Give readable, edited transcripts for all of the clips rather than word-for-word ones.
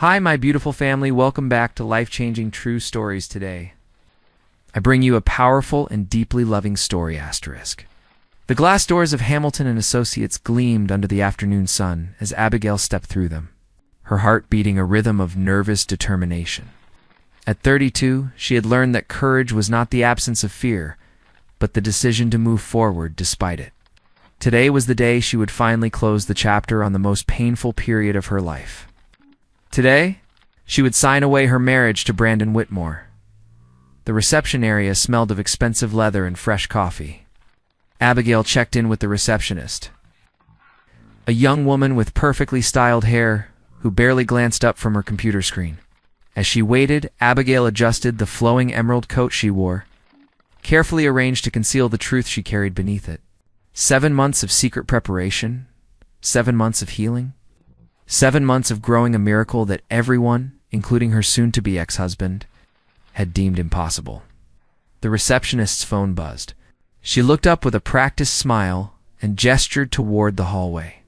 Hi, my beautiful family. Welcome back to Life-Changing True Stories today. I bring you a powerful and deeply loving story asterisk. The glass doors of Hamilton and Associates gleamed under the afternoon sun as Abigail stepped through them, her heart beating a rhythm of nervous determination. At 32, she had learned that courage was not the absence of fear, but the decision to move forward despite it. Today was the day she would finally close the chapter on the most painful period of her life. Today, she would sign away her marriage to Brandon Whitmore. The reception area smelled of expensive leather and fresh coffee. Abigail checked in with the receptionist, a young woman with perfectly styled hair who barely glanced up from her computer screen. As she waited, Abigail adjusted the flowing emerald coat she wore, carefully arranged to conceal the truth she carried beneath it. 7 months of secret preparation, 7 months of healing, 7 months of growing a miracle that everyone, including her soon-to-be ex-husband, had deemed impossible. The receptionist's phone buzzed. She looked up with a practiced smile and gestured toward the hallway.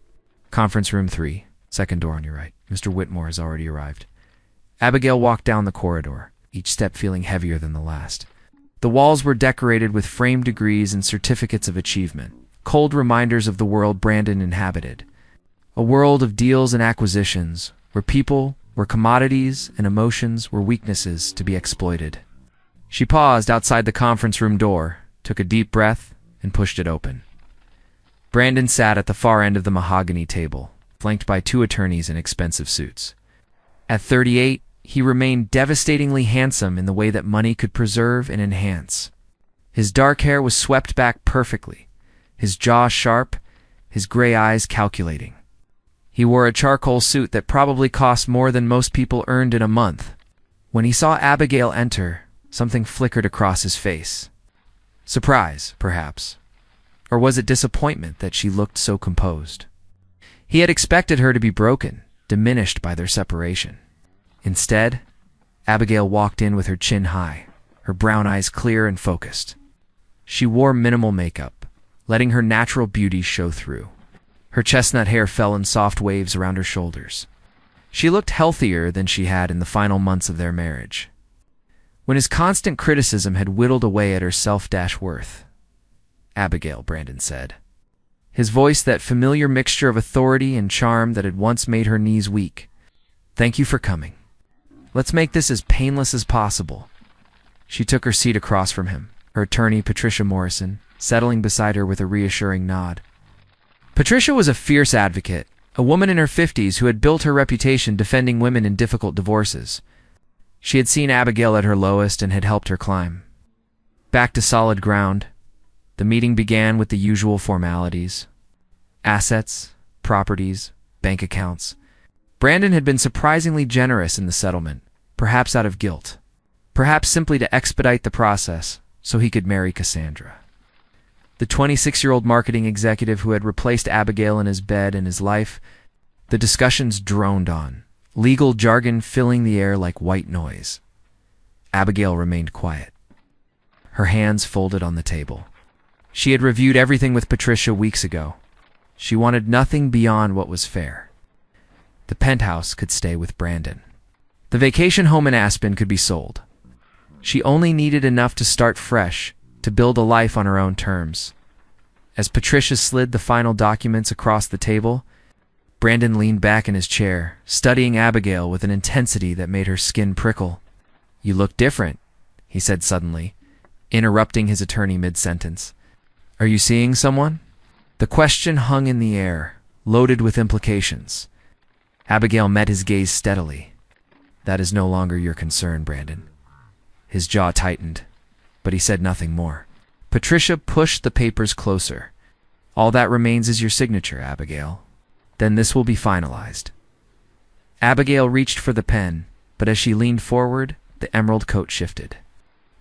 Conference room 3, second door on your right. Mr. Whitmore has already arrived. Abigail walked down the corridor, each step feeling heavier than the last. The walls were decorated with framed degrees and certificates of achievement, cold reminders of the world Brandon inhabited. A world of deals and acquisitions, where people were commodities and emotions were weaknesses to be exploited. She paused outside the conference room door, took a deep breath, and pushed it open. Brandon sat at the far end of the mahogany table, flanked by 2 attorneys in expensive suits. At 38, he remained devastatingly handsome in the way that money could preserve and enhance. His dark hair was swept back perfectly, his jaw sharp, his gray eyes calculating. He wore a charcoal suit that probably cost more than most people earned in a month. When he saw Abigail enter, something flickered across his face. Surprise, perhaps. Or was it disappointment that she looked so composed? He had expected her to be broken, diminished by their separation. Instead, Abigail walked in with her chin high, her brown eyes clear and focused. She wore minimal makeup, letting her natural beauty show through. Her chestnut hair fell in soft waves around her shoulders. She looked healthier than she had in the final months of their marriage, when his constant criticism had whittled away at her self-worth. "Abigail," Brandon said, his voice that familiar mixture of authority and charm that had once made her knees weak. "Thank you for coming. Let's make this as painless as possible." She took her seat across from him, her attorney, Patricia Morrison, settling beside her with a reassuring nod. Patricia was a fierce advocate, a woman in her 50s who had built her reputation defending women in difficult divorces. She had seen Abigail at her lowest and had helped her climb back to solid ground. The meeting began with the usual formalities: assets, properties, bank accounts. Brandon had been surprisingly generous in the settlement, perhaps out of guilt, perhaps simply to expedite the process so he could marry Cassandra. The 26-year-old marketing executive who had replaced Abigail in his bed and his life. The discussions droned on, legal jargon filling the air like white noise. Abigail remained quiet, her hands folded on the table. She had reviewed everything with Patricia weeks ago. She wanted nothing beyond what was fair. The penthouse could stay with Brandon. The vacation home in Aspen could be sold. She only needed enough to start fresh, to build a life on her own terms. As Patricia slid the final documents across the table, Brandon leaned back in his chair, studying Abigail with an intensity that made her skin prickle. "You look different," he said suddenly, interrupting his attorney mid-sentence. "Are you seeing someone?" The question hung in the air, loaded with implications. Abigail met his gaze steadily. "That is no longer your concern, Brandon." His jaw tightened, but he said nothing more. Patricia pushed the papers closer. "All that remains is your signature, Abigail. Then this will be finalized." Abigail reached for the pen, but as she leaned forward, the emerald coat shifted.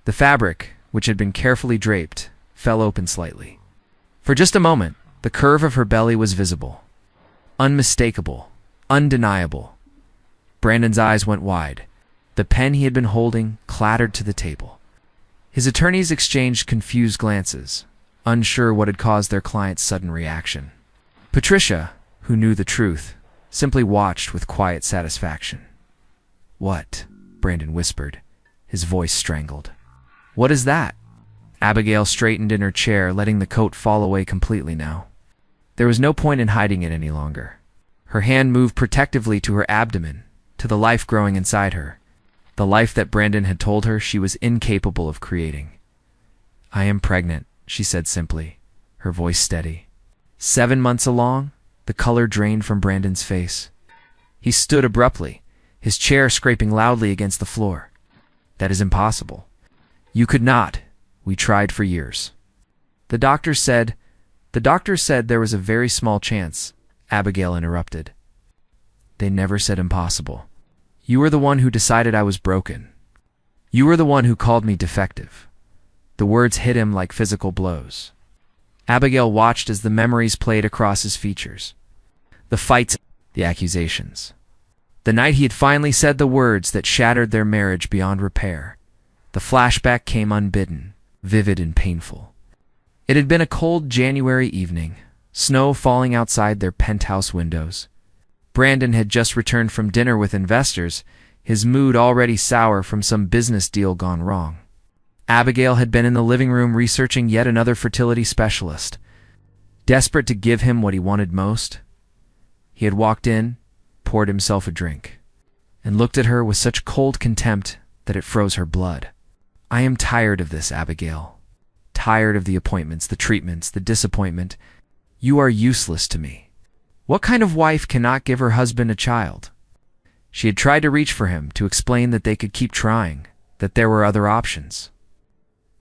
The fabric, which had been carefully draped, fell open slightly. For just a moment, the curve of her belly was visible. Unmistakable, undeniable. Brandon's eyes went wide. The pen he had been holding clattered to the table. His attorneys exchanged confused glances, unsure what had caused their client's sudden reaction. Patricia, who knew the truth, simply watched with quiet satisfaction. "What?" Brandon whispered, his voice strangled. "What is that?" Abigail straightened in her chair, letting the coat fall away completely now. There was no point in hiding it any longer. Her hand moved protectively to her abdomen, to the life growing inside her, the life that Brandon had told her she was incapable of creating. "I am pregnant," she said simply, her voice steady. 7 months along, the color drained from Brandon's face. He stood abruptly, his chair scraping loudly against the floor. "That is impossible. You could not. We tried for years." The doctor said there was a very small chance," Abigail interrupted. "They never said impossible. You were the one who decided I was broken. You were the one who called me defective." The words hit him like physical blows. Abigail watched as the memories played across his features. The fights, the accusations. The night he had finally said the words that shattered their marriage beyond repair. The flashback came unbidden, vivid and painful. It had been a cold January evening, snow falling outside their penthouse windows. Brandon had just returned from dinner with investors, his mood already sour from some business deal gone wrong. Abigail had been in the living room researching yet another fertility specialist. Desperate to give him what he wanted most, he had walked in, poured himself a drink, and looked at her with such cold contempt that it froze her blood. "I am tired of this, Abigail. Tired of the appointments, the treatments, the disappointment. You are useless to me. What kind of wife cannot give her husband a child?" She had tried to reach for him, to explain that they could keep trying, that there were other options.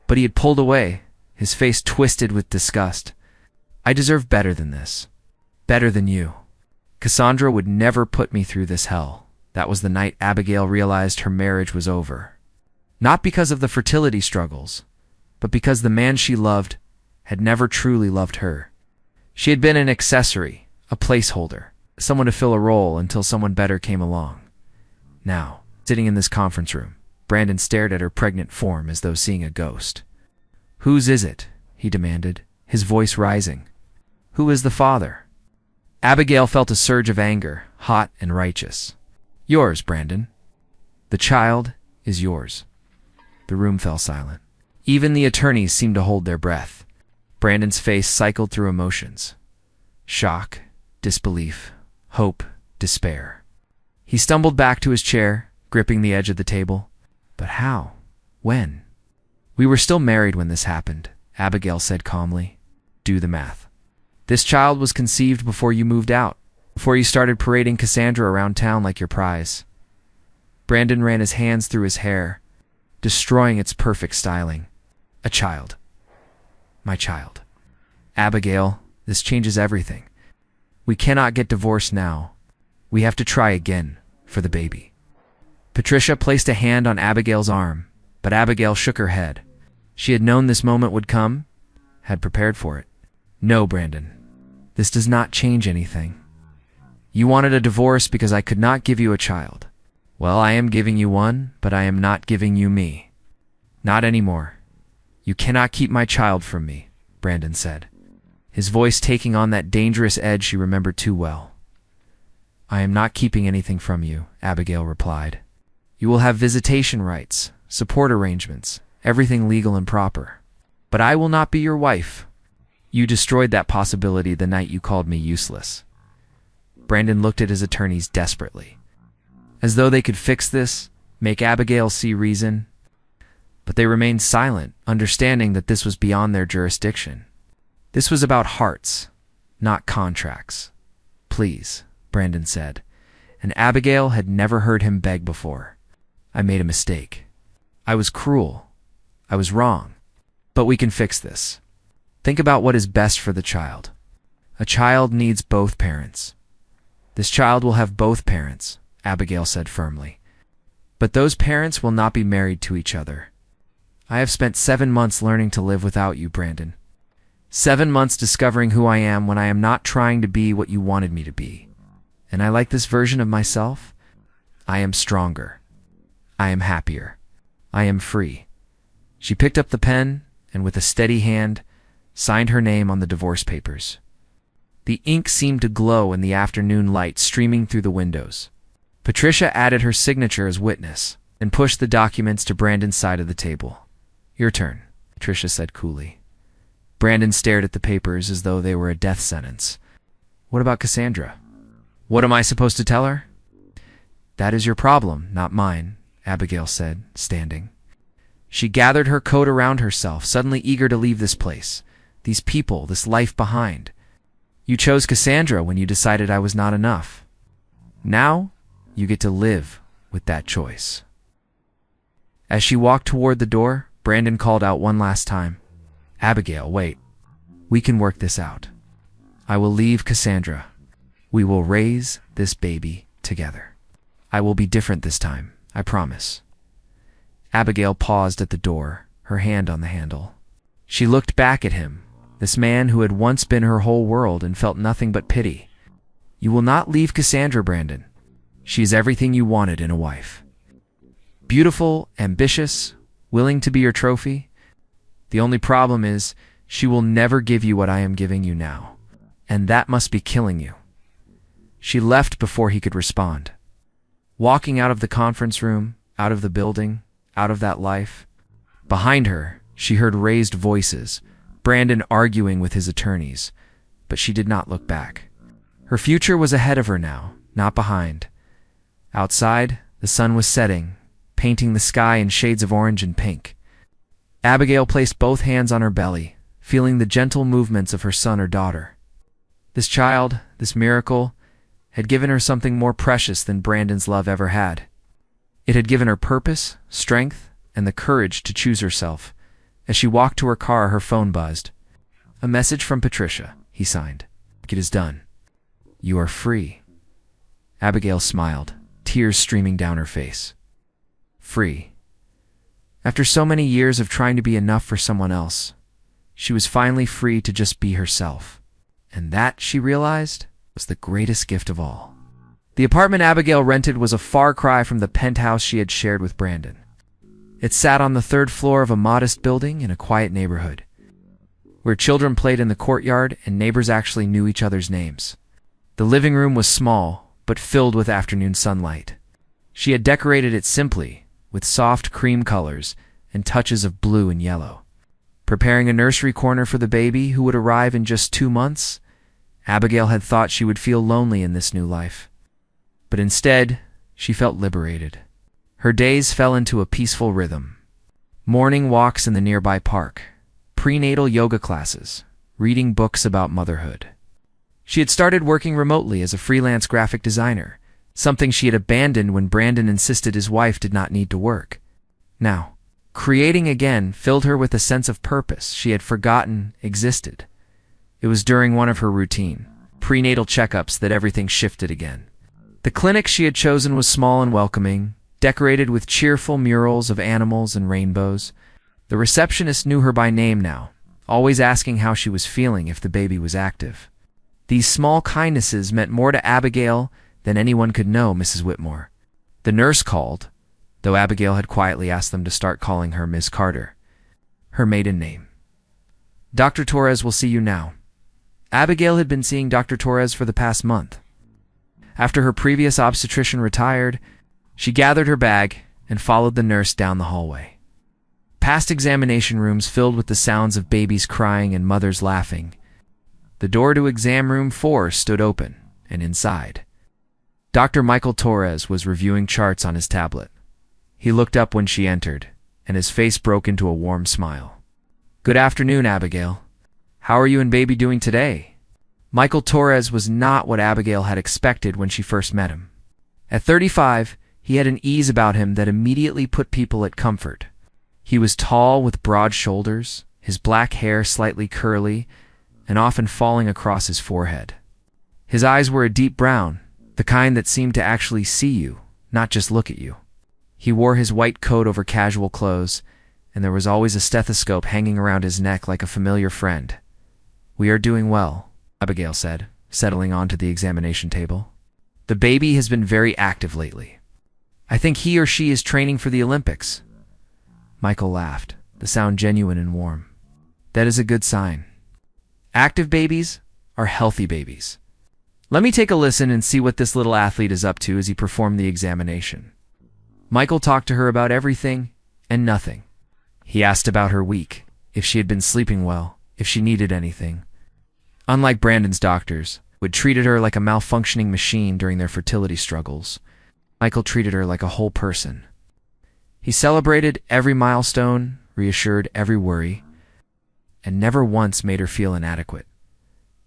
But he had pulled away, his face twisted with disgust. "I deserve better than this. Better than you. Cassandra would never put me through this hell." That was the night Abigail realized her marriage was over. Not because of the fertility struggles, but because the man she loved had never truly loved her. She had been an accessory, a placeholder, someone to fill a role until someone better came along. Now, sitting in this conference room, Brandon stared at her pregnant form as though seeing a ghost. "Whose is it?" he demanded, his voice rising. "Who is the father?" Abigail felt a surge of anger, hot and righteous. "Yours, Brandon. The child is yours." The room fell silent. Even the attorneys seemed to hold their breath. Brandon's face cycled through emotions. Shock, disbelief, hope, despair. He stumbled back to his chair, gripping the edge of the table. "But how? When?" "We were still married when this happened," Abigail said calmly. "Do the math. This child was conceived before you moved out, before you started parading Cassandra around town like your prize." Brandon ran his hands through his hair, destroying its perfect styling. "A child. My child. Abigail, this changes everything. We cannot get divorced now. We have to try again for the baby." Patricia placed a hand on Abigail's arm, but Abigail shook her head. She had known this moment would come, had prepared for it. "No, Brandon. This does not change anything. You wanted a divorce because I could not give you a child. Well, I am giving you one, but I am not giving you me. Not anymore. You cannot keep my child from me," Brandon said, his voice taking on that dangerous edge she remembered too well. "I am not keeping anything from you," Abigail replied. "You will have visitation rights, support arrangements, everything legal and proper. But I will not be your wife. You destroyed that possibility the night you called me useless." Brandon looked at his attorneys desperately, as though they could fix this, make Abigail see reason. But they remained silent, understanding that this was beyond their jurisdiction. This was about hearts, not contracts. "Please," Brandon said, and Abigail had never heard him beg before. "I made a mistake. I was cruel. I was wrong. But we can fix this. Think about what is best for the child. A child needs both parents. This child will have both parents," Abigail said firmly. "But those parents will not be married to each other. I have spent 7 months learning to live without you, Brandon. 7 months discovering who I am when I am not trying to be what you wanted me to be. And I like this version of myself. I am stronger. I am happier. I am free." She picked up the pen and with a steady hand signed her name on the divorce papers. The ink seemed to glow in the afternoon light streaming through the windows. Patricia added her signature as witness and pushed the documents to Brandon's side of the table. "Your turn," Patricia said coolly. Brandon stared at the papers as though they were a death sentence. "What about Cassandra?" "What am I supposed to tell her?" "That is your problem, not mine," Abigail said, standing. She gathered her coat around herself, suddenly eager to leave this place, these people, this life behind. "You chose Cassandra when you decided I was not enough. Now, you get to live with that choice." As she walked toward the door, Brandon called out one last time, "Abigail, wait. We can work this out. I will leave Cassandra. We will raise this baby together. I will be different this time, I promise." Abigail paused at the door, her hand on the handle. She looked back at him, this man who had once been her whole world, and felt nothing but pity. "You will not leave Cassandra, Brandon. She is everything you wanted in a wife. Beautiful, ambitious, willing to be your trophy. The only problem is she will never give you what I am giving you now, and that must be killing you." She left before he could respond. Walking out of the conference room, out of the building, out of that life. Behind her, she heard raised voices, Brandon arguing with his attorneys, but she did not look back. Her future was ahead of her now, not behind. Outside, the sun was setting, painting the sky in shades of orange and pink. Abigail placed both hands on her belly, feeling the gentle movements of her son or daughter. This child, this miracle, had given her something more precious than Brandon's love ever had. It had given her purpose, strength, and the courage to choose herself. As she walked to her car, her phone buzzed. "A message from Patricia," he signed. "It is done. You are free." Abigail smiled, tears streaming down her face. Free. After so many years of trying to be enough for someone else, she was finally free to just be herself. And that, she realized, was the greatest gift of all. The apartment Abigail rented was a far cry from the penthouse she had shared with Brandon. It sat on the third floor of a modest building in a quiet neighborhood, where children played in the courtyard and neighbors actually knew each other's names. The living room was small, but filled with afternoon sunlight. She had decorated it simply, with soft cream colors and touches of blue and yellow. Preparing a nursery corner for the baby who would arrive in just 2 months, Abigail had thought she would feel lonely in this new life. But instead, she felt liberated. Her days fell into a peaceful rhythm. Morning walks in the nearby park, prenatal yoga classes, reading books about motherhood. She had started working remotely as a freelance graphic designer, something she had abandoned when Brandon insisted his wife did not need to work. Now, creating again filled her with a sense of purpose she had forgotten existed. It was during one of her routine, prenatal checkups that everything shifted again. The clinic she had chosen was small and welcoming, decorated with cheerful murals of animals and rainbows. The receptionist knew her by name now, always asking how she was feeling if the baby was active. These small kindnesses meant more to Abigail than anyone could know Mrs. Whitmore. The nurse called, though Abigail had quietly asked them to start calling her Miss Carter, her maiden name. "Dr. Torres will see you now." Abigail had been seeing Dr. Torres for the past month. After her previous obstetrician retired, she gathered her bag and followed the nurse down the hallway. Past examination rooms filled with the sounds of babies crying and mothers laughing. The door to exam room 4 stood open, and inside, Dr. Michael Torres was reviewing charts on his tablet. He looked up when she entered, and his face broke into a warm smile. "Good afternoon, Abigail. How are you and baby doing today?" Michael Torres was not what Abigail had expected when she first met him. At 35, he had an ease about him that immediately put people at comfort. He was tall with broad shoulders, his black hair slightly curly and often falling across his forehead. His eyes were a deep brown, the kind that seemed to actually see you, not just look at you. He wore his white coat over casual clothes, and there was always a stethoscope hanging around his neck like a familiar friend. "We are doing well," Abigail said, settling onto the examination table. "The baby has been very active lately. I think he or she is training for the Olympics." Michael laughed, the sound genuine and warm. "That is a good sign. Active babies are healthy babies. Let me take a listen and see what this little athlete is up to as he performed the examination. Michael talked to her about everything and nothing. He asked about her week, if she had been sleeping well, if she needed anything. Unlike Brandon's doctors, who had treated her like a malfunctioning machine during their fertility struggles, Michael treated her like a whole person. He celebrated every milestone, reassured every worry, and never once made her feel inadequate.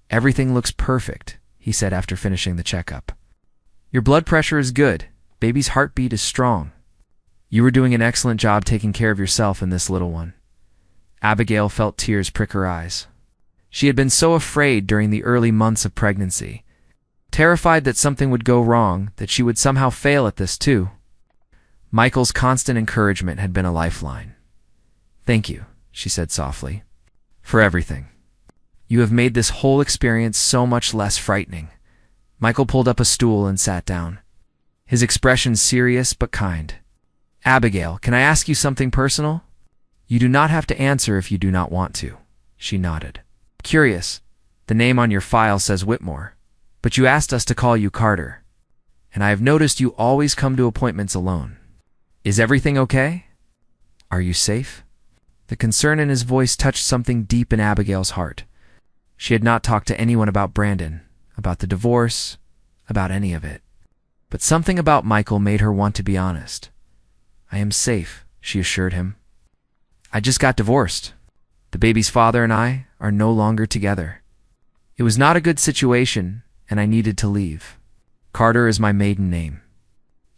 "Everything looks perfect," he said after finishing the checkup. "Your blood pressure is good. Baby's heartbeat is strong. You were doing an excellent job taking care of yourself and this little one." Abigail felt tears prick her eyes. She had been so afraid during the early months of pregnancy, terrified that something would go wrong, that she would somehow fail at this too. Michael's constant encouragement had been a lifeline. "Thank you," she said softly, "for everything. You have made this whole experience so much less frightening." Michael pulled up a stool and sat down, his expression serious but kind. "Abigail, can I ask you something personal?" "You do not have to answer if you do not want to," she nodded. "Curious, the name on your file says Whitmore, but you asked us to call you Carter, and I have noticed you always come to appointments alone. Is everything okay? Are you safe?" The concern in his voice touched something deep in Abigail's heart. She had not talked to anyone about Brandon, about the divorce, about any of it. But something about Michael made her want to be honest. "I am safe," she assured him. "I just got divorced. The baby's father and I are no longer together. It was not a good situation, and I needed to leave. Carter is my maiden name.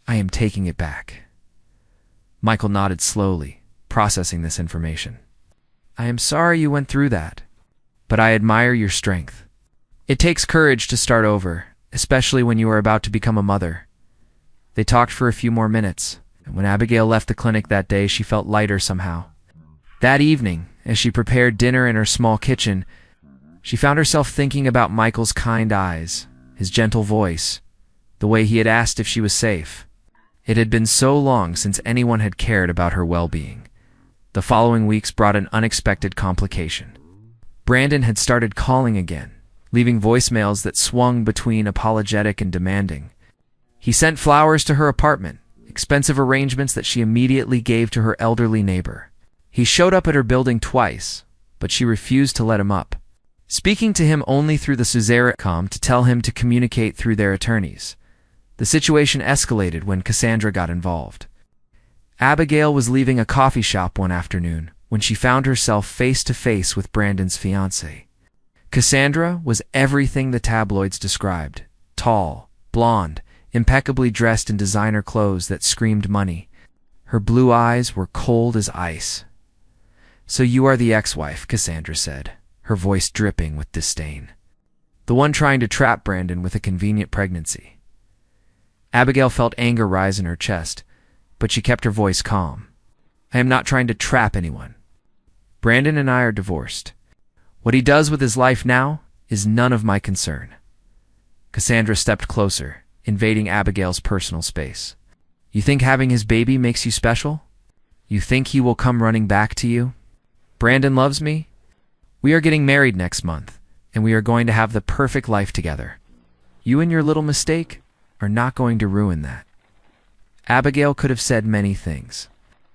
I am taking it back." Michael nodded slowly, processing this information. "I am sorry you went through that, but I admire your strength. It takes courage to start over, especially when you are about to become a mother." They talked for a few more minutes, and when Abigail left the clinic that day, she felt lighter somehow. That evening, as she prepared dinner in her small kitchen, she found herself thinking about Michael's kind eyes, his gentle voice, the way he had asked if she was safe. It had been so long since anyone had cared about her well-being. The following weeks brought an unexpected complication. Brandon had started calling again, leaving voicemails that swung between apologetic and demanding. He sent flowers to her apartment, expensive arrangements that she immediately gave to her elderly neighbor. He showed up at her building twice, but she refused to let him up, speaking to him only through the Suzerac to tell him to communicate through their attorneys. The situation escalated when Cassandra got involved. Abigail was leaving a coffee shop one afternoon when she found herself face to face with Brandon's fiancée. Cassandra was everything the tabloids described: tall, blonde, impeccably dressed in designer clothes that screamed money. Her blue eyes were cold as ice. "So you are the ex-wife," Cassandra said, her voice dripping with disdain. "The one trying to trap Brandon with a convenient pregnancy." Abigail felt anger rise in her chest, but she kept her voice calm. "I am not trying to trap anyone. Brandon and I are divorced. What he does with his life now is none of my concern." Cassandra stepped closer, invading Abigail's personal space. "You think having his baby makes you special? You think he will come running back to you? Brandon loves me. We are getting married next month, and we are going to have the perfect life together. You and your little mistake are not going to ruin that." Abigail could have said many things.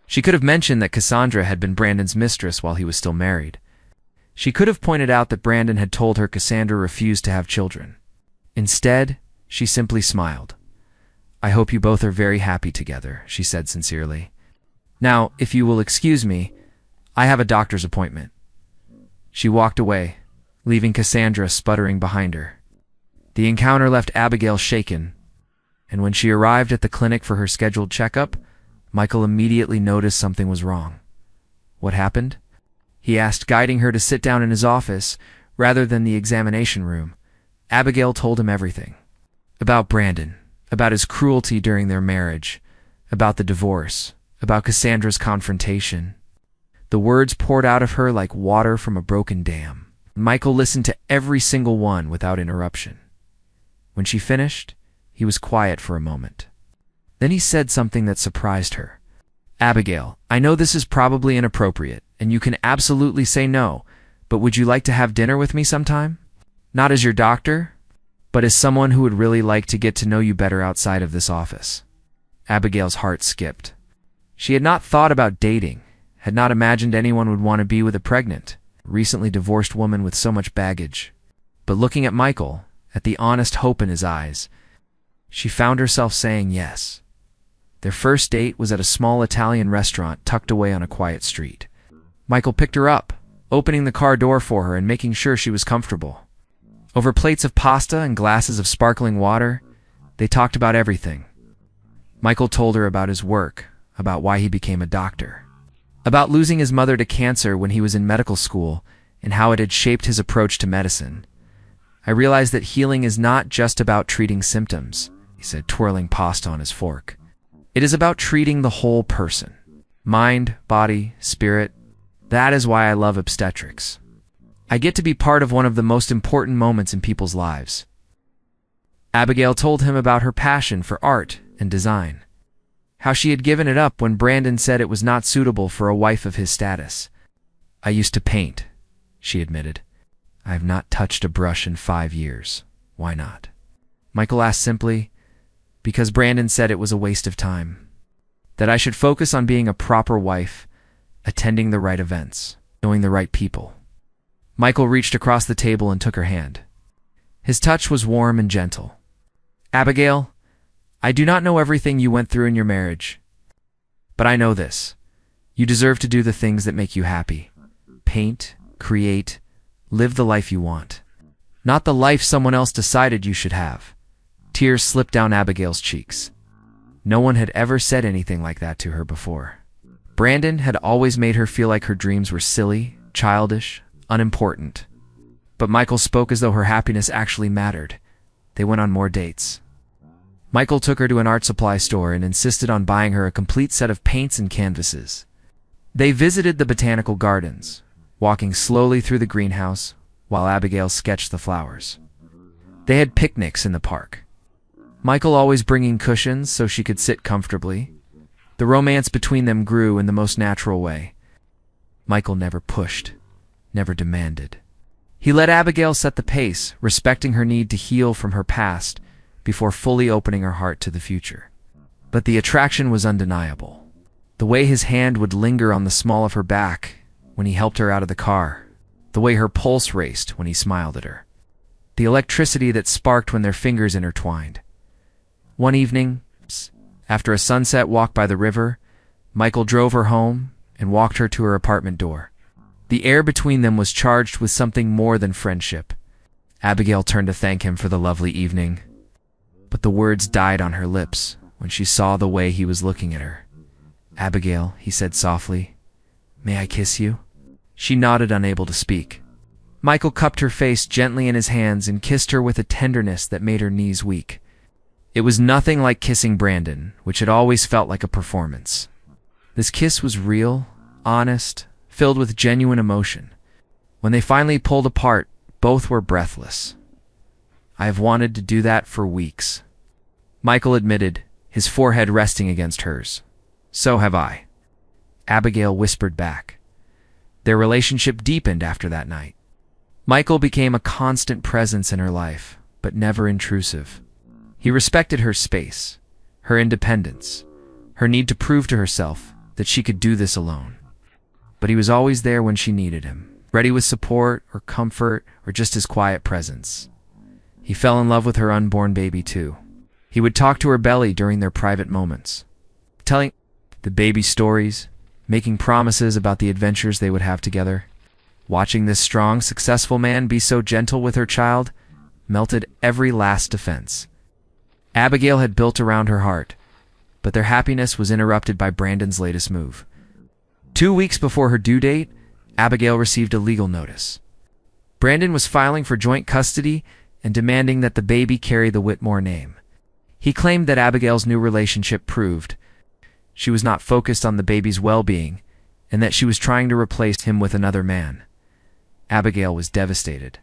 She could have mentioned that Cassandra had been Brandon's mistress while he was still married. She could have pointed out that Brandon had told her Cassandra refused to have children. Instead, she simply smiled. "I hope you both are very happy together," she said sincerely. "Now, if you will excuse me, I have a doctor's appointment." She walked away, leaving Cassandra sputtering behind her. The encounter left Abigail shaken, and when she arrived at the clinic for her scheduled checkup, Michael immediately noticed something was wrong. "What happened?" he asked, guiding her to sit down in his office rather than the examination room. Abigail told him everything. About Brandon, about his cruelty during their marriage, about the divorce, about Cassandra's confrontation. The words poured out of her like water from a broken dam. Michael listened to every single one without interruption. When she finished, he was quiet for a moment. Then he said something that surprised her. "Abigail, I know this is probably inappropriate, and you can absolutely say no, but would you like to have dinner with me sometime? Not as your doctor, but as someone who would really like to get to know you better outside of this office." Abigail's heart skipped. She had not thought about dating, had not imagined anyone would want to be with a pregnant, recently divorced woman with so much baggage. But looking at Michael, at the honest hope in his eyes, she found herself saying yes. Their first date was at a small Italian restaurant tucked away on a quiet street. Michael picked her up, opening the car door for her and making sure she was comfortable. Over plates of pasta and glasses of sparkling water, they talked about everything. Michael told her about his work, about why he became a doctor, about losing his mother to cancer when he was in medical school, and how it had shaped his approach to medicine. "I realized that healing is not just about treating symptoms," he said, twirling pasta on his fork. "It is about treating the whole person. Mind, body, spirit. That is why I love obstetrics. I get to be part of one of the most important moments in people's lives." Abigail told him about her passion for art and design, how she had given it up when Brandon said it was not suitable for a wife of his status. "I used to paint," she admitted. "I have not touched a brush in 5 years. Why not?" Michael asked simply, "Because Brandon said it was a waste of time. That I should focus on being a proper wife, attending the right events, knowing the right people." Michael reached across the table and took her hand. His touch was warm and gentle. "Abigail, I do not know everything you went through in your marriage, but I know this. You deserve to do the things that make you happy. Paint, create, live the life you want. Not the life someone else decided you should have." Tears slipped down Abigail's cheeks. No one had ever said anything like that to her before. Brandon had always made her feel like her dreams were silly, childish, unimportant. But Michael spoke as though her happiness actually mattered. They went on more dates. Michael took her to an art supply store and insisted on buying her a complete set of paints and canvases. They visited the botanical gardens, walking slowly through the greenhouse while Abigail sketched the flowers. They had picnics in the park, Michael always bringing cushions so she could sit comfortably. The romance between them grew in the most natural way. Michael never pushed, never demanded. He let Abigail set the pace, respecting her need to heal from her past before fully opening her heart to the future. But the attraction was undeniable. The way his hand would linger on the small of her back when he helped her out of the car. The way her pulse raced when he smiled at her. The electricity that sparked when their fingers intertwined. One evening, after a sunset walk by the river, Michael drove her home and walked her to her apartment door. The air between them was charged with something more than friendship. Abigail turned to thank him for the lovely evening, but the words died on her lips when she saw the way he was looking at her. "Abigail," he said softly, "may I kiss you?" She nodded, unable to speak. Michael cupped her face gently in his hands and kissed her with a tenderness that made her knees weak. It was nothing like kissing Brandon, which had always felt like a performance. This kiss was real, honest, filled with genuine emotion. When they finally pulled apart, both were breathless. "I have wanted to do that for weeks," Michael admitted, his forehead resting against hers. "So have I," Abigail whispered back. Their relationship deepened after that night. Michael became a constant presence in her life, but never intrusive. He respected her space, her independence, her need to prove to herself that she could do this alone. But he was always there when she needed him, ready with support or comfort or just his quiet presence. He fell in love with her unborn baby too. He would talk to her belly during their private moments, telling the baby stories, making promises about the adventures they would have together. Watching this strong, successful man be so gentle with her child melted every last defense. Abigail had built around her heart, but their happiness was interrupted by Brandon's latest move. 2 weeks before her due date, Abigail received a legal notice. Brandon was filing for joint custody and demanding that the baby carry the Whitmore name. He claimed that Abigail's new relationship proved she was not focused on the baby's well-being and that she was trying to replace him with another man. Abigail was devastated.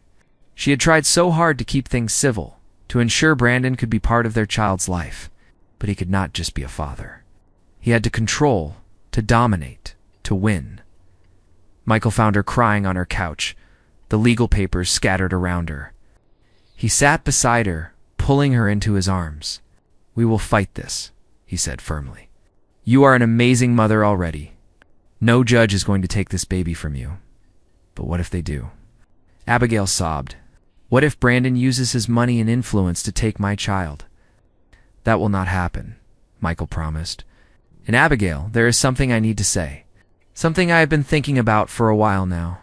She had tried so hard to keep things civil, to ensure Brandon could be part of their child's life, but he could not just be a father. He had to control, to dominate, to win. Michael found her crying on her couch, the legal papers scattered around her. He sat beside her, pulling her into his arms. "We will fight this," he said firmly. "You are an amazing mother already. No judge is going to take this baby from you. But what if they do?" Abigail sobbed. "What if Brandon uses his money and influence to take my child?" "That will not happen," Michael promised. "And Abigail, there is something I need to say. Something I have been thinking about for a while now."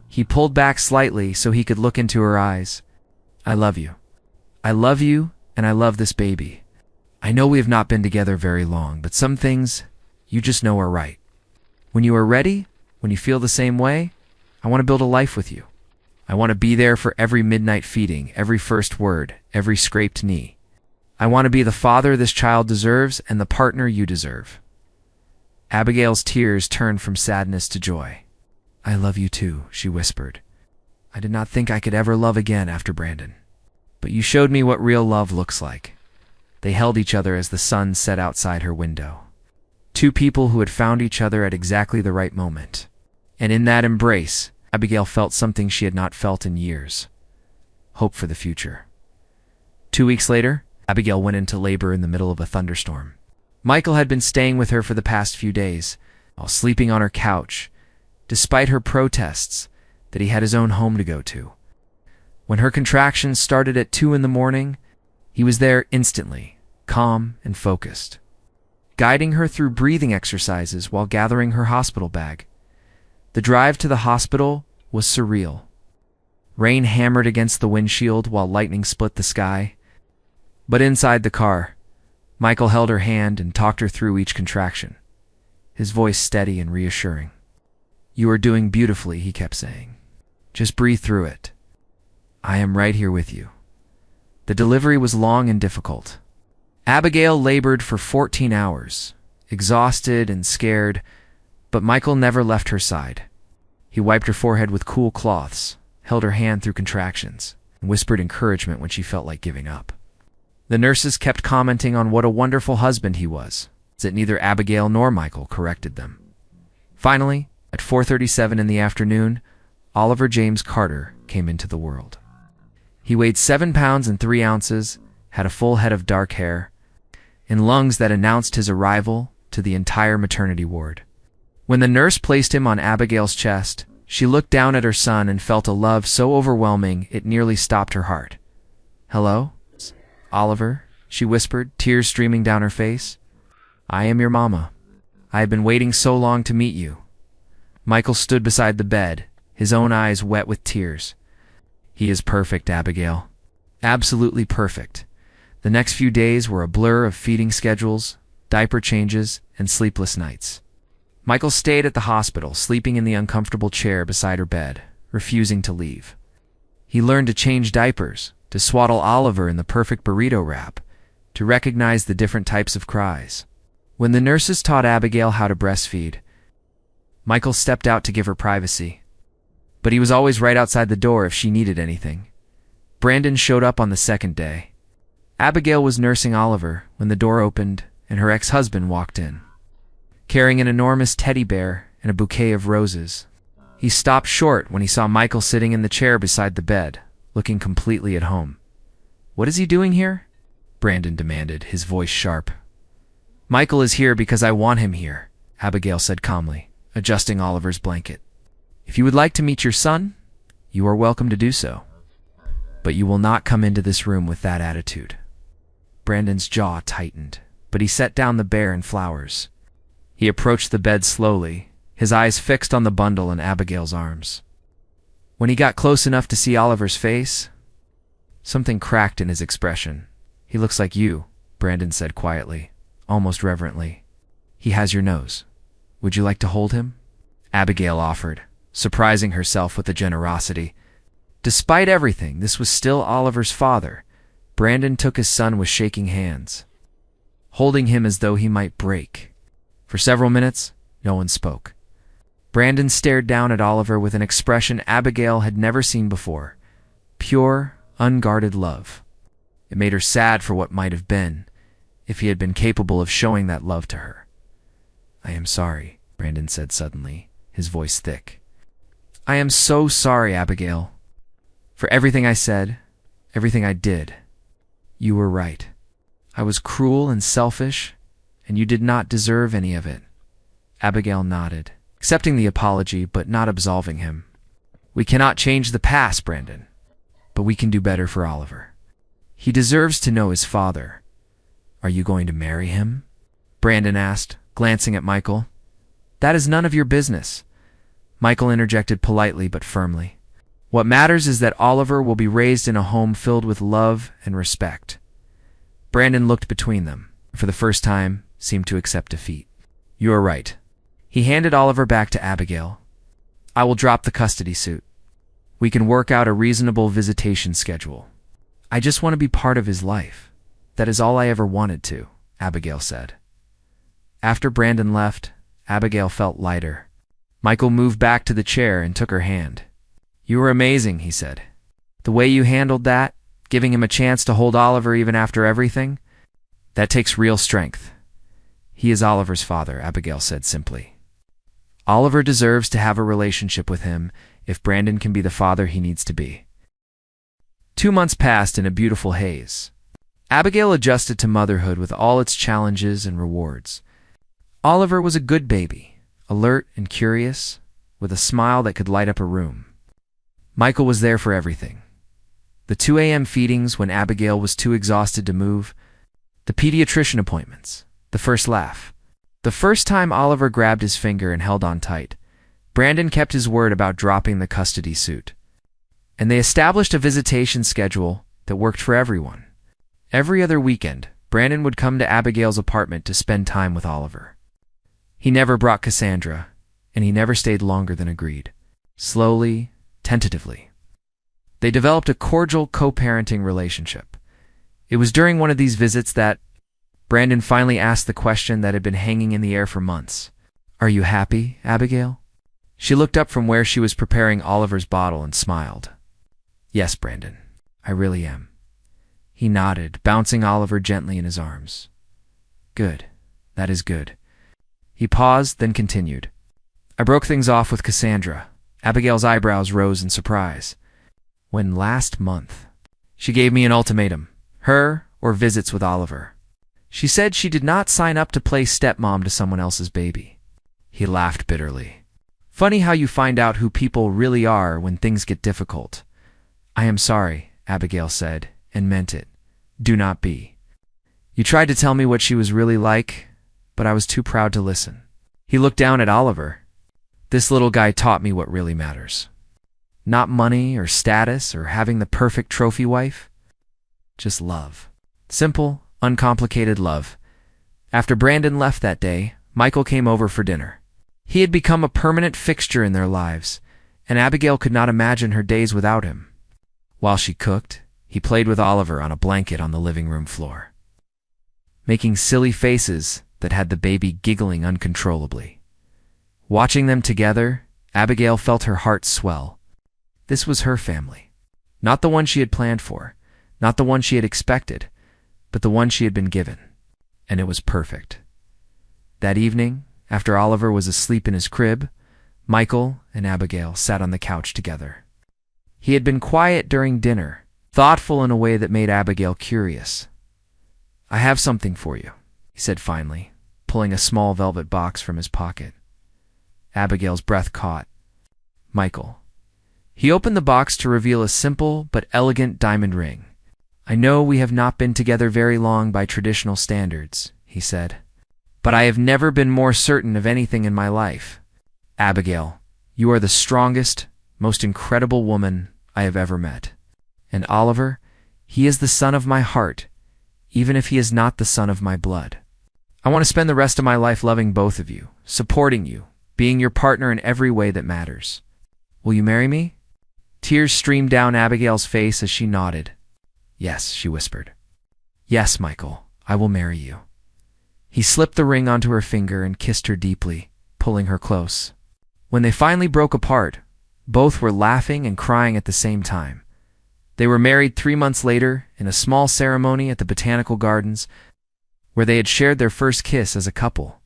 He pulled back slightly so he could look into her eyes. "I love you. I love you, and I love this baby. I know we have not been together very long, but some things you just know are right. When you are ready, when you feel the same way, I want to build a life with you. I want to be there for every midnight feeding, every first word, every scraped knee. I want to be the father this child deserves and the partner you deserve." Abigail's tears turned from sadness to joy. "I love you too," she whispered. "I did not think I could ever love again after Brandon. But you showed me what real love looks like." They held each other as the sun set outside her window. Two people who had found each other at exactly the right moment. And in that embrace, Abigail felt something she had not felt in years. Hope for the future. 2 weeks later, Abigail went into labor in the middle of a thunderstorm. Michael had been staying with her for the past few days, while sleeping on her couch, despite her protests that he had his own home to go to. When her contractions started at 2 in the morning, he was there instantly, calm and focused, guiding her through breathing exercises while gathering her hospital bag. The drive to the hospital was surreal. Rain hammered against the windshield while lightning split the sky. But inside the car, Michael held her hand and talked her through each contraction, his voice steady and reassuring. "You are doing beautifully," he kept saying. "Just breathe through it. I am right here with you." The delivery was long and difficult. Abigail labored for 14 hours, exhausted and scared, but Michael never left her side. He wiped her forehead with cool cloths, held her hand through contractions, and whispered encouragement when she felt like giving up. The nurses kept commenting on what a wonderful husband he was, that neither Abigail nor Michael corrected them. Finally, at 4:37 in the afternoon, Oliver James Carter came into the world. He weighed 7 pounds and 3 ounces, had a full head of dark hair, and lungs that announced his arrival to the entire maternity ward. When the nurse placed him on Abigail's chest, she looked down at her son and felt a love so overwhelming it nearly stopped her heart. "Hello, Oliver," she whispered, tears streaming down her face. "I am your mama. I have been waiting so long to meet you." Michael stood beside the bed, his own eyes wet with tears. "He is perfect, Abigail. Absolutely perfect." The next few days were a blur of feeding schedules, diaper changes, and sleepless nights. Michael stayed at the hospital, sleeping in the uncomfortable chair beside her bed, refusing to leave. He learned to change diapers, to swaddle Oliver in the perfect burrito wrap, to recognize the different types of cries. When the nurses taught Abigail how to breastfeed, Michael stepped out to give her privacy. But he was always right outside the door if she needed anything. Brandon showed up on the second day. Abigail was nursing Oliver when the door opened and her ex-husband walked in, carrying an enormous teddy bear and a bouquet of roses. He stopped short when he saw Michael sitting in the chair beside the bed, looking completely at home. "What is he doing here?" Brandon demanded, his voice sharp. "Michael is here because I want him here," Abigail said calmly, adjusting Oliver's blanket. "If you would like to meet your son, you are welcome to do so. But you will not come into this room with that attitude." Brandon's jaw tightened, but he set down the bear and flowers. He approached the bed slowly, his eyes fixed on the bundle in Abigail's arms. When he got close enough to see Oliver's face, something cracked in his expression. "He looks like you," Brandon said quietly, almost reverently. "He has your nose. Would you like to hold him?" Abigail offered, surprising herself with the generosity. Despite everything, this was still Oliver's father. Brandon took his son with shaking hands, holding him as though he might break. For several minutes, no one spoke. Brandon stared down at Oliver with an expression Abigail had never seen before. Pure, unguarded love. It made her sad for what might have been, if he had been capable of showing that love to her. "I am sorry," Brandon said suddenly, his voice thick. "I am so sorry, Abigail, for everything I said, Everything I did. You were right. I was cruel and selfish, and you did not deserve any of it. Abigail nodded, accepting the apology but not absolving him. We cannot change the past, Brandon, but we can do better for Oliver. He deserves to know his father. Are you going to marry him? Brandon asked, glancing at Michael. That is none of your business. Michael interjected politely but firmly. What matters is that Oliver will be raised in a home filled with love and respect. Brandon looked between them, and for the first time seemed to accept defeat. You are right. He handed Oliver back to Abigail. I will drop the custody suit. We can work out a reasonable visitation schedule. I just want to be part of his life. That is all I ever wanted to, Abigail said. After Brandon left, Abigail felt lighter. Michael moved back to the chair and took her hand. You were amazing, he said. The way you handled that, giving him a chance to hold Oliver even after everything, that takes real strength. He is Oliver's father, Abigail said simply. Oliver deserves to have a relationship with him if Brandon can be the father he needs to be. 2 months passed in a beautiful haze. Abigail adjusted to motherhood with all its challenges and rewards. Oliver was a good baby, alert and curious, with a smile that could light up a room. Michael was there for everything. The 2 a.m. feedings when Abigail was too exhausted to move, the pediatrician appointments, the first laugh. The first time Oliver grabbed his finger and held on tight, Brandon kept his word about dropping the custody suit. And they established a visitation schedule that worked for everyone. Every other weekend, Brandon would come to Abigail's apartment to spend time with Oliver. He never brought Cassandra, and he never stayed longer than agreed. Slowly, tentatively. They developed a cordial co-parenting relationship. It was during one of these visits that Brandon finally asked the question that had been hanging in the air for months. Are you happy, Abigail? She looked up from where she was preparing Oliver's bottle and smiled. Yes, Brandon, I really am. He nodded, bouncing Oliver gently in his arms. Good. That is good. He paused, then continued. I broke things off with Cassandra. Abigail's eyebrows rose in surprise. When last month, she gave me an ultimatum. Her or visits with Oliver. She said she did not sign up to play stepmom to someone else's baby. He laughed bitterly. Funny how you find out who people really are when things get difficult. I am sorry, Abigail said, and meant it. Do not be. You tried to tell me what she was really like, but I was too proud to listen. He looked down at Oliver. This little guy taught me what really matters. Not money or status or having the perfect trophy wife. Just love. Simple, uncomplicated love. After Brandon left that day, Michael came over for dinner. He had become a permanent fixture in their lives, and Abigail could not imagine her days without him. While she cooked, he played with Oliver on a blanket on the living room floor, making silly faces that had the baby giggling uncontrollably. Watching them together, Abigail felt her heart swell. This was her family. Not the one she had planned for, not the one she had expected, but the one she had been given. And it was perfect. That evening, after Oliver was asleep in his crib, Michael and Abigail sat on the couch together. He had been quiet during dinner, thoughtful in a way that made Abigail curious. I have something for you, he said finally, pulling a small velvet box from his pocket. Abigail's breath caught. Michael. He opened the box to reveal a simple but elegant diamond ring. I know we have not been together very long by traditional standards, he said, but I have never been more certain of anything in my life. Abigail, you are the strongest, most incredible woman I have ever met. And Oliver, he is the son of my heart, even if he is not the son of my blood. I want to spend the rest of my life loving both of you, supporting you, being your partner in every way that matters. Will you marry me? Tears streamed down Abigail's face as she nodded. Yes, she whispered. Yes, Michael, I will marry you. He slipped the ring onto her finger and kissed her deeply, pulling her close. When they finally broke apart, both were laughing and crying at the same time. They were married 3 months later in a small ceremony at the Botanical Gardens, where they had shared their first kiss as a couple.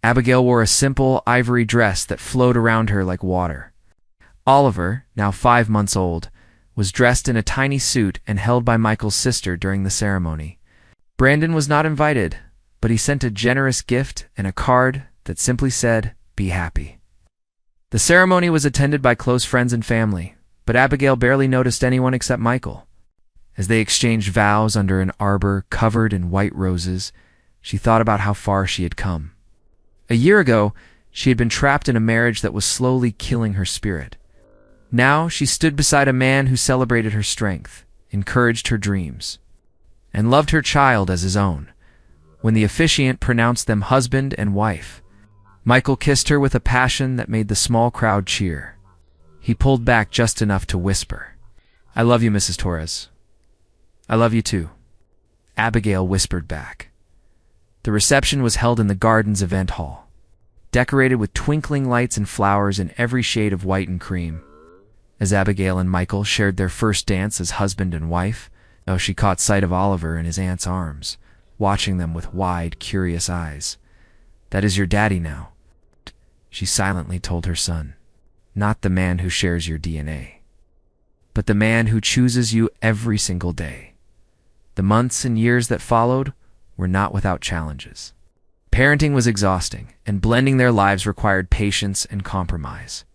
Abigail wore a simple ivory dress that flowed around her like water. Oliver, now 5 months old, was dressed in a tiny suit and held by Michael's sister during the ceremony. Brandon was not invited, but he sent a generous gift and a card that simply said, "Be happy." The ceremony was attended by close friends and family, but Abigail barely noticed anyone except Michael. As they exchanged vows under an arbor covered in white roses, she thought about how far she had come. A year ago, she had been trapped in a marriage that was slowly killing her spirit. Now she stood beside a man who celebrated her strength, encouraged her dreams, and loved her child as his own. When the officiant pronounced them husband and wife, Michael kissed her with a passion that made the small crowd cheer. He pulled back just enough to whisper, "I love you, Mrs. Torres." "I love you too," Abigail whispered back. The reception was held in the garden's event hall, decorated with twinkling lights and flowers in every shade of white and cream. As Abigail and Michael shared their first dance as husband and wife, she caught sight of Oliver in his aunt's arms, watching them with wide, curious eyes. "That is your daddy now," she silently told her son. "Not the man who shares your DNA, but the man who chooses you every single day." The months and years that followed were not without challenges. Parenting was exhausting, and blending their lives required patience and compromise.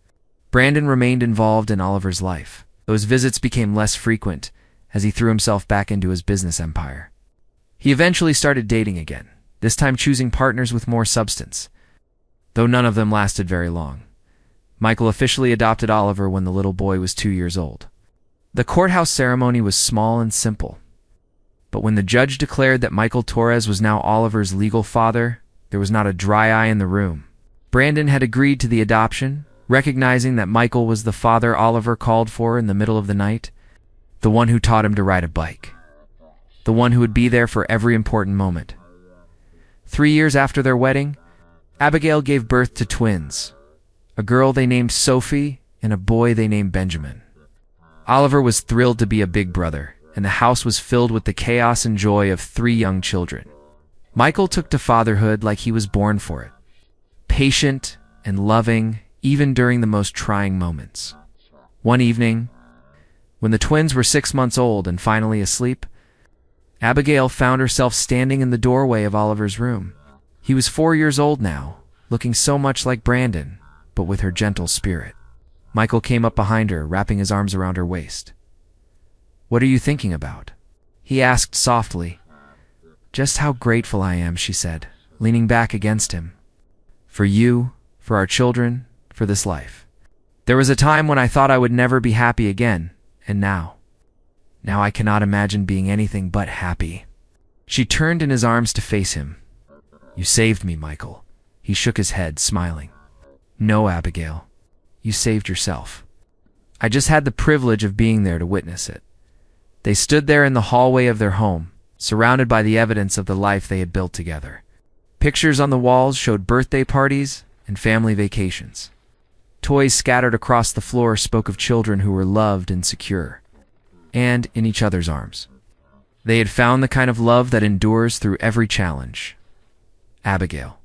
Brandon remained involved in Oliver's life, though his visits became less frequent as he threw himself back into his business empire. He eventually started dating again, this time choosing partners with more substance, though none of them lasted very long. Michael officially adopted Oliver when the little boy was 2 years old. The courthouse ceremony was small and simple, but when the judge declared that Michael Torres was now Oliver's legal father, there was not a dry eye in the room. Brandon had agreed to the adoption, recognizing that Michael was the father Oliver called for in the middle of the night, the one who taught him to ride a bike, the one who would be there for every important moment. 3 years after their wedding, Abigail gave birth to twins, a girl they named Sophie and a boy they named Benjamin. Oliver was thrilled to be a big brother, and the house was filled with the chaos and joy of 3 young children. Michael took to fatherhood like he was born for it, patient and loving even during the most trying moments. One evening, when the twins were 6 months old and finally asleep, Abigail found herself standing in the doorway of Oliver's room. He was 4 years old now, looking so much like Brandon, but with her gentle spirit. Michael came up behind her, wrapping his arms around her waist. "What are you thinking about?" he asked softly. "Just how grateful I am," she said, leaning back against him. "For you, for our children, for this life. There was a time when I thought I would never be happy again, and now I cannot imagine being anything but happy." She turned in his arms to face him. "You saved me, Michael." He shook his head, smiling. "No, Abigail, you saved yourself. I just had the privilege of being there to witness it." They stood there in the hallway of their home, surrounded by the evidence of the life they had built together. Pictures on the walls showed birthday parties and family vacations. Toys scattered across the floor spoke of children who were loved and secure, and in each other's arms. They had found the kind of love that endures through every challenge. Abigail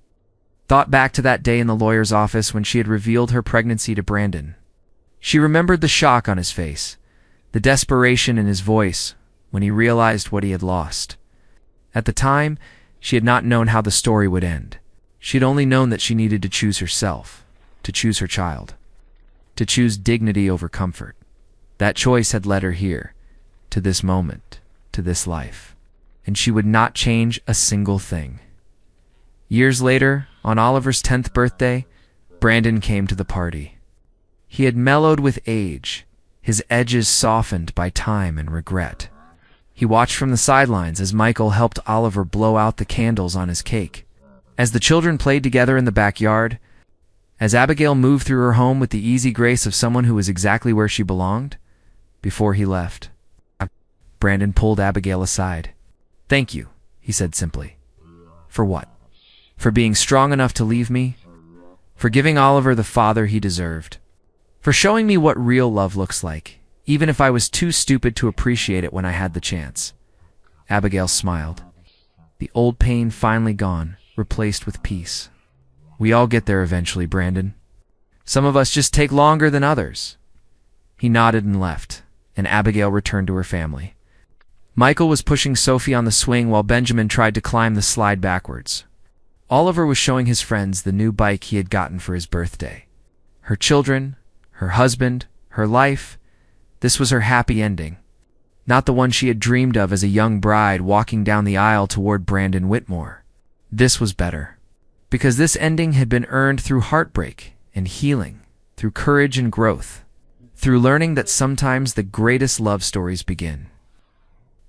thought back to that day in the lawyer's office when she had revealed her pregnancy to Brandon. She remembered the shock on his face, the desperation in his voice when he realized what he had lost. At the time, she had not known how the story would end. She had only known that she needed to choose herself, to choose her child, to choose dignity over comfort. That choice had led her here, to this moment, to this life, and she would not change a single thing. Years later, on Oliver's 10th birthday, Brandon came to the party. He had mellowed with age, his edges softened by time and regret. He watched from the sidelines as Michael helped Oliver blow out the candles on his cake. As the children played together in the backyard, as Abigail moved through her home with the easy grace of someone who was exactly where she belonged, before he left, Brandon pulled Abigail aside. "Thank you," he said simply. "For what? For being strong enough to leave me? For giving Oliver the father he deserved? For showing me what real love looks like, even if I was too stupid to appreciate it when I had the chance?" Abigail smiled. The old pain finally gone, replaced with peace. "We all get there eventually, Brandon. Some of us just take longer than others." He nodded and left, and Abigail returned to her family. Michael was pushing Sophie on the swing while Benjamin tried to climb the slide backwards. Oliver was showing his friends the new bike he had gotten for his birthday. Her children, her husband, her life, this was her happy ending. Not the one she had dreamed of as a young bride walking down the aisle toward Brandon Whitmore. This was better. Because this ending had been earned through heartbreak and healing, through courage and growth, through learning that sometimes the greatest love stories begin.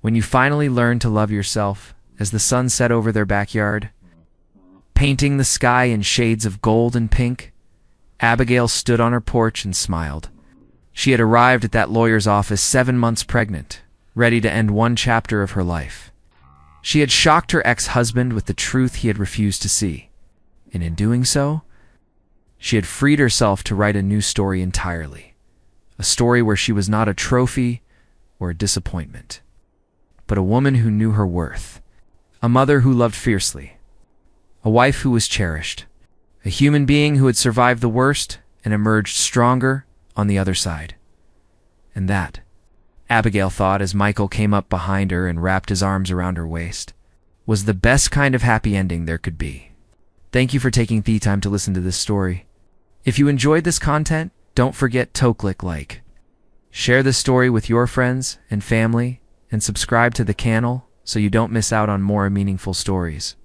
When you finally learn to love yourself, as the sun set over their backyard, painting the sky in shades of gold and pink, Abigail stood on her porch and smiled. She had arrived at that lawyer's office 7 months pregnant, ready to end one chapter of her life. She had shocked her ex-husband with the truth he had refused to see, and in doing so, she had freed herself to write a new story entirely, a story where she was not a trophy or a disappointment, but a woman who knew her worth, a mother who loved fiercely, a wife who was cherished, a human being who had survived the worst and emerged stronger on the other side. And that, Abigail thought as Michael came up behind her and wrapped his arms around her waist, was the best kind of happy ending there could be. Thank you for taking the time to listen to this story. If you enjoyed this content, don't forget to click like. Share this story with your friends and family, and subscribe to the channel so you don't miss out on more meaningful stories.